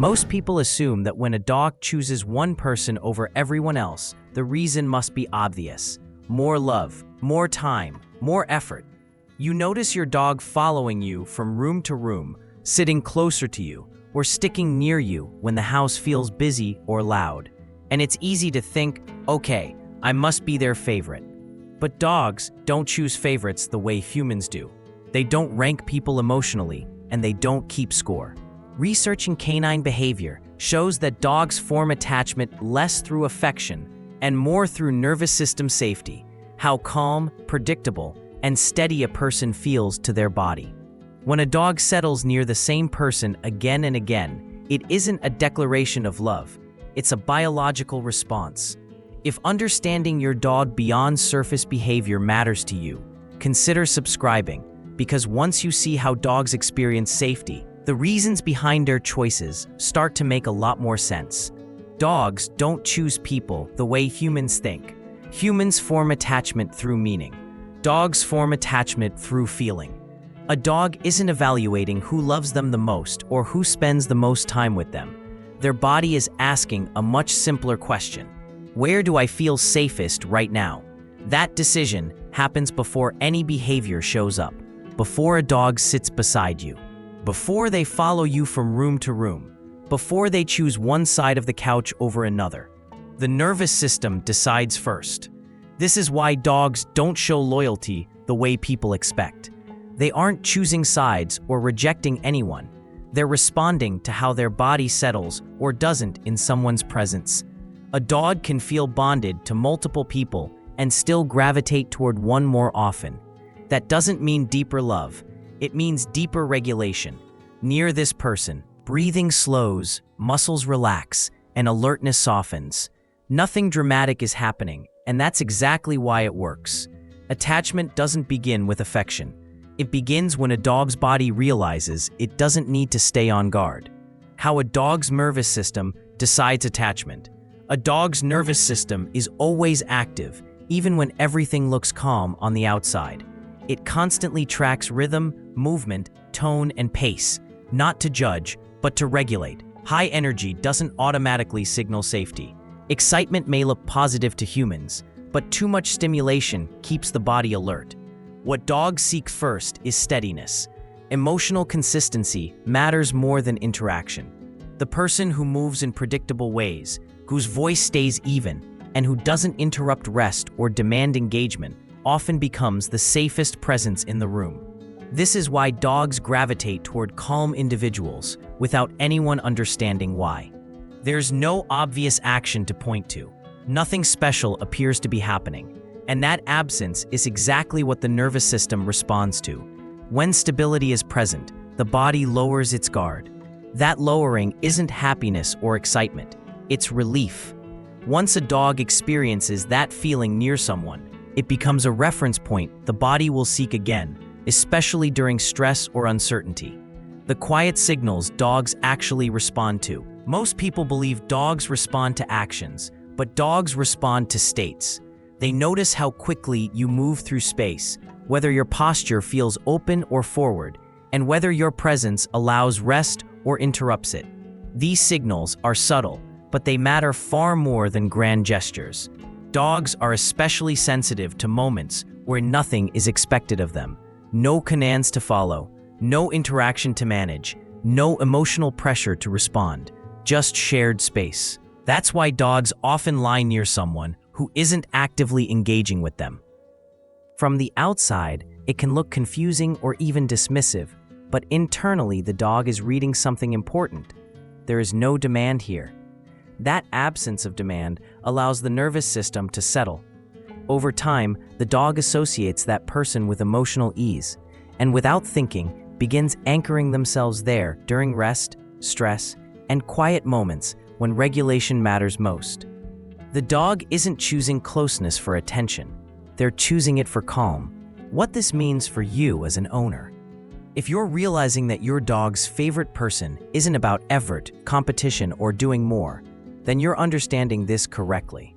Most people assume that when a dog chooses one person over everyone else, the reason must be obvious. More love, more time, more effort. You notice your dog following you from room to room, sitting closer to you, or sticking near you when the house feels busy or loud. And it's easy to think, okay, I must be their favorite. But dogs don't choose favorites the way humans do. They don't rank people emotionally, and they don't keep score. Research in canine behavior shows that dogs form attachment less through affection and more through nervous system safety, how calm, predictable, and steady a person feels to their body. When a dog settles near the same person again and again, it isn't a declaration of love, it's a biological response. If understanding your dog beyond surface behavior matters to you, consider subscribing, because once you see how dogs experience safety, the reasons behind their choices start to make a lot more sense. Dogs don't choose people the way humans think. Humans form attachment through meaning. Dogs form attachment through feeling. A dog isn't evaluating who loves them the most or who spends the most time with them. Their body is asking a much simpler question. Where do I feel safest right now? That decision happens before any behavior shows up, before a dog sits beside you, before they follow you from room to room, before they choose one side of the couch over another. The nervous system decides first. This is why dogs don't show loyalty the way people expect. They aren't choosing sides or rejecting anyone. They're responding to how their body settles or doesn't in someone's presence. A dog can feel bonded to multiple people and still gravitate toward one more often. That doesn't mean deeper love. It means deeper regulation. Near this person, breathing slows, muscles relax, and alertness softens. Nothing dramatic is happening, and that's exactly why it works. Attachment doesn't begin with affection. It begins when a dog's body realizes it doesn't need to stay on guard. How a dog's nervous system decides attachment. A dog's nervous system is always active, even when everything looks calm on the outside. It constantly tracks rhythm, movement, tone, and pace, not to judge, but to regulate. High energy doesn't automatically signal safety. Excitement may look positive to humans, but too much stimulation keeps the body alert. What dogs seek first is steadiness. Emotional consistency matters more than interaction. The person who moves in predictable ways, whose voice stays even, and who doesn't interrupt rest or demand engagement often becomes the safest presence in the room. This is why dogs gravitate toward calm individuals without anyone understanding why. There's no obvious action to point to. Nothing special appears to be happening, and that absence is exactly what the nervous system responds to. When stability is present, the body lowers its guard. That lowering isn't happiness or excitement, it's relief. Once a dog experiences that feeling near someone, it becomes a reference point the body will seek again, especially during stress or uncertainty. The quiet signals dogs actually respond to. Most people believe dogs respond to actions, but dogs respond to states. They notice how quickly you move through space, whether your posture feels open or forward, and whether your presence allows rest or interrupts it. These signals are subtle, but they matter far more than grand gestures. Dogs are especially sensitive to moments where nothing is expected of them. No commands to follow, no interaction to manage, no emotional pressure to respond, just shared space. That's why dogs often lie near someone who isn't actively engaging with them. From the outside, it can look confusing or even dismissive, but internally the dog is reading something important. There is no demand here. That absence of demand allows the nervous system to settle. Over time, the dog associates that person with emotional ease, and without thinking, begins anchoring themselves there during rest, stress, and quiet moments when regulation matters most. The dog isn't choosing closeness for attention. They're choosing it for calm. What this means for you as an owner. If you're realizing that your dog's favorite person isn't about effort, competition, or doing more, then you're understanding this correctly.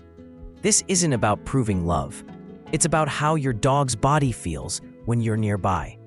This isn't about proving love. It's about how your dog's body feels when you're nearby.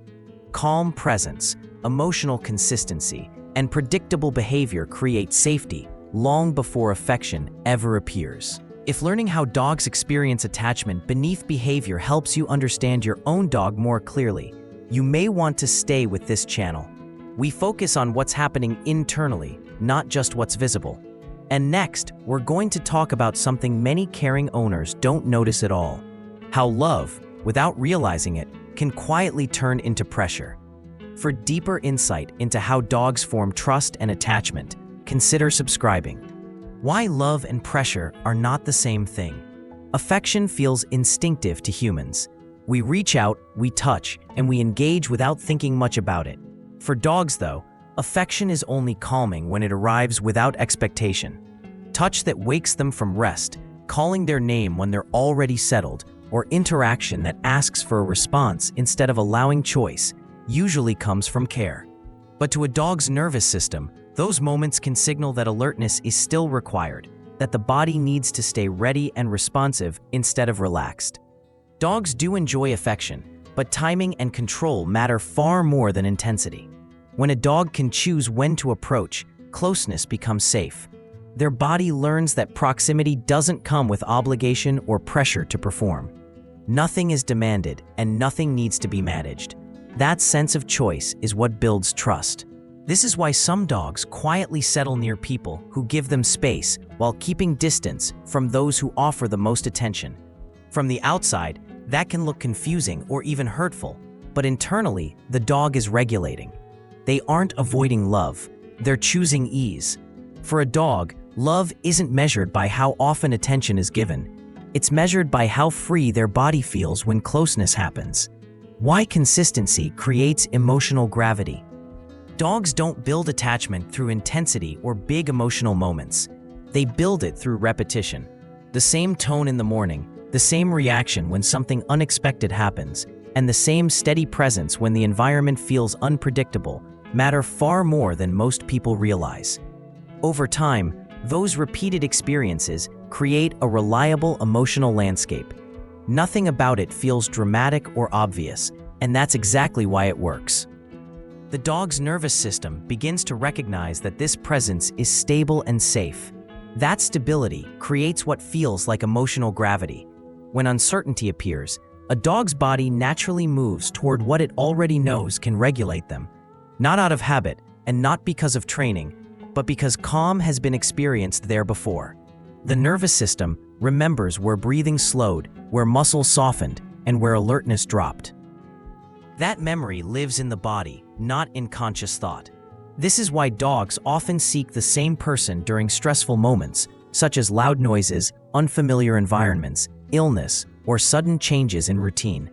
Calm presence, emotional consistency, and predictable behavior create safety long before affection ever appears. If learning how dogs experience attachment beneath behavior helps you understand your own dog more clearly, you may want to stay with this channel. We focus on what's happening internally, not just what's visible. And next, we're going to talk about something many caring owners don't notice at all: how love, without realizing it, can quietly turn into pressure. For deeper insight into how dogs form trust and attachment, consider subscribing. Why love and pressure are not the same thing. Affection feels instinctive to humans. We reach out, we touch, and we engage without thinking much about it. For dogs, though, affection is only calming when it arrives without expectation. Touch that wakes them from rest, calling their name when they're already settled, or interaction that asks for a response instead of allowing choice, usually comes from care. But to a dog's nervous system, those moments can signal that alertness is still required, that the body needs to stay ready and responsive instead of relaxed. Dogs do enjoy affection, but timing and control matter far more than intensity. When a dog can choose when to approach, closeness becomes safe. Their body learns that proximity doesn't come with obligation or pressure to perform. Nothing is demanded and nothing needs to be managed. That sense of choice is what builds trust. This is why some dogs quietly settle near people who give them space while keeping distance from those who offer the most attention. From the outside, that can look confusing or even hurtful, but internally, the dog is regulating. They aren't avoiding love, they're choosing ease. For a dog, love isn't measured by how often attention is given. It's measured by how free their body feels when closeness happens. Why consistency creates emotional gravity. Dogs don't build attachment through intensity or big emotional moments. They build it through repetition. The same tone in the morning, the same reaction when something unexpected happens, and the same steady presence when the environment feels unpredictable matter far more than most people realize. Over time, those repeated experiences create a reliable emotional landscape. Nothing about it feels dramatic or obvious, and that's exactly why it works. The dog's nervous system begins to recognize that this presence is stable and safe. That stability creates what feels like emotional gravity. When uncertainty appears, a dog's body naturally moves toward what it already knows can regulate them. Not out of habit, and not because of training, but because calm has been experienced there before. The nervous system remembers where breathing slowed, where muscles softened, and where alertness dropped. That memory lives in the body, not in conscious thought. This is why dogs often seek the same person during stressful moments, such as loud noises, unfamiliar environments, illness, or sudden changes in routine.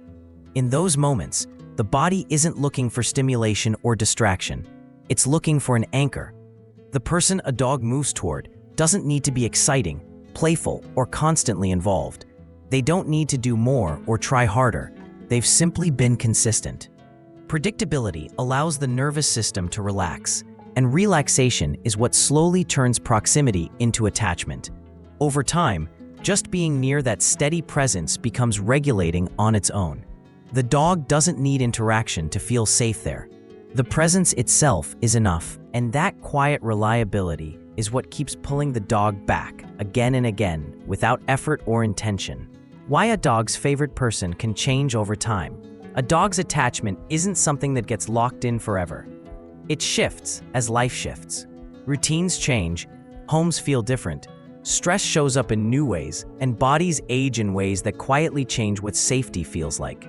In those moments, the body isn't looking for stimulation or distraction. It's looking for an anchor. The person a dog moves toward doesn't need to be exciting, playful, or constantly involved. They don't need to do more or try harder. They've simply been consistent. Predictability allows the nervous system to relax, and relaxation is what slowly turns proximity into attachment. Over time, just being near that steady presence becomes regulating on its own. The dog doesn't need interaction to feel safe there. The presence itself is enough, and that quiet reliability is what keeps pulling the dog back again and again without effort or intention. Why a dog's favorite person can change over time. A dog's attachment isn't something that gets locked in forever. It shifts as life shifts. Routines change, homes feel different, stress shows up in new ways, and bodies age in ways that quietly change what safety feels like.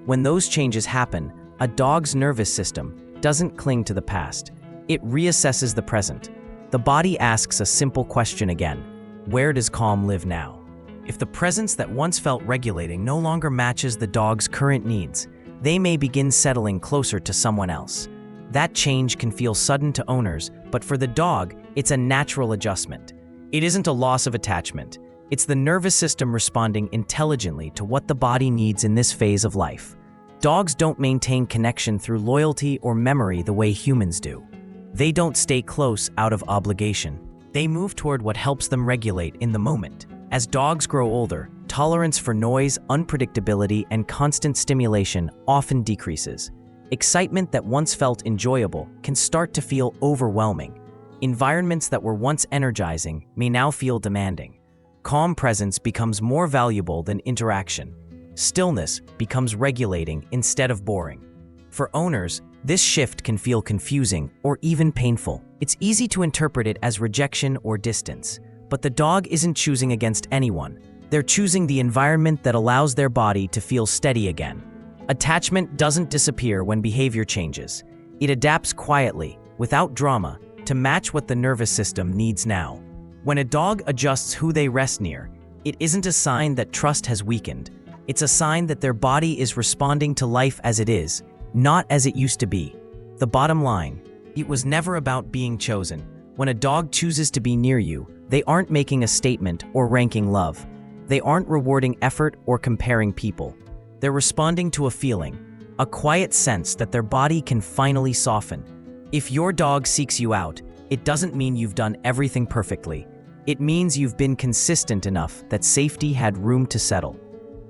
When those changes happen, a dog's nervous system doesn't cling to the past. It reassesses the present. The body asks a simple question again: where does calm live now? If the presence that once felt regulating no longer matches the dog's current needs, they may begin settling closer to someone else. That change can feel sudden to owners, but for the dog, it's a natural adjustment. It isn't a loss of attachment. It's the nervous system responding intelligently to what the body needs in this phase of life. Dogs don't maintain connection through loyalty or memory the way humans do. They don't stay close out of obligation. They move toward what helps them regulate in the moment. As dogs grow older, tolerance for noise, unpredictability, and constant stimulation often decreases. Excitement that once felt enjoyable can start to feel overwhelming. Environments that were once energizing may now feel demanding. Calm presence becomes more valuable than interaction. Stillness becomes regulating instead of boring. For owners, this shift can feel confusing or even painful. It's easy to interpret it as rejection or distance, but the dog isn't choosing against anyone. They're choosing the environment that allows their body to feel steady again. Attachment doesn't disappear when behavior changes. It adapts quietly, without drama, to match what the nervous system needs now. When a dog adjusts who they rest near, it isn't a sign that trust has weakened. It's a sign that their body is responding to life as it is, not as it used to be. The bottom line, it was never about being chosen. When a dog chooses to be near you, they aren't making a statement or ranking love. They aren't rewarding effort or comparing people. They're responding to a feeling, a quiet sense that their body can finally soften. If your dog seeks you out, it doesn't mean you've done everything perfectly. It means you've been consistent enough that safety had room to settle.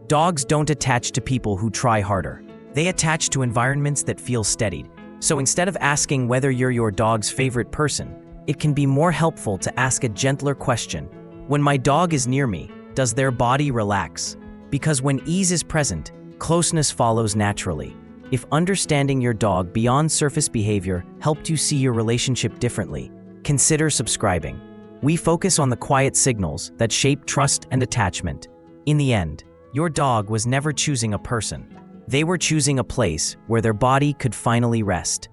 Dogs don't attach to people who try harder. They attach to environments that feel steadied. So instead of asking whether you're your dog's favorite person, it can be more helpful to ask a gentler question. When my dog is near me, does their body relax? Because when ease is present, closeness follows naturally. If understanding your dog beyond surface behavior helped you see your relationship differently, consider subscribing. We focus on the quiet signals that shape trust and attachment. In the end, your dog was never choosing a person. They were choosing a place where their body could finally rest.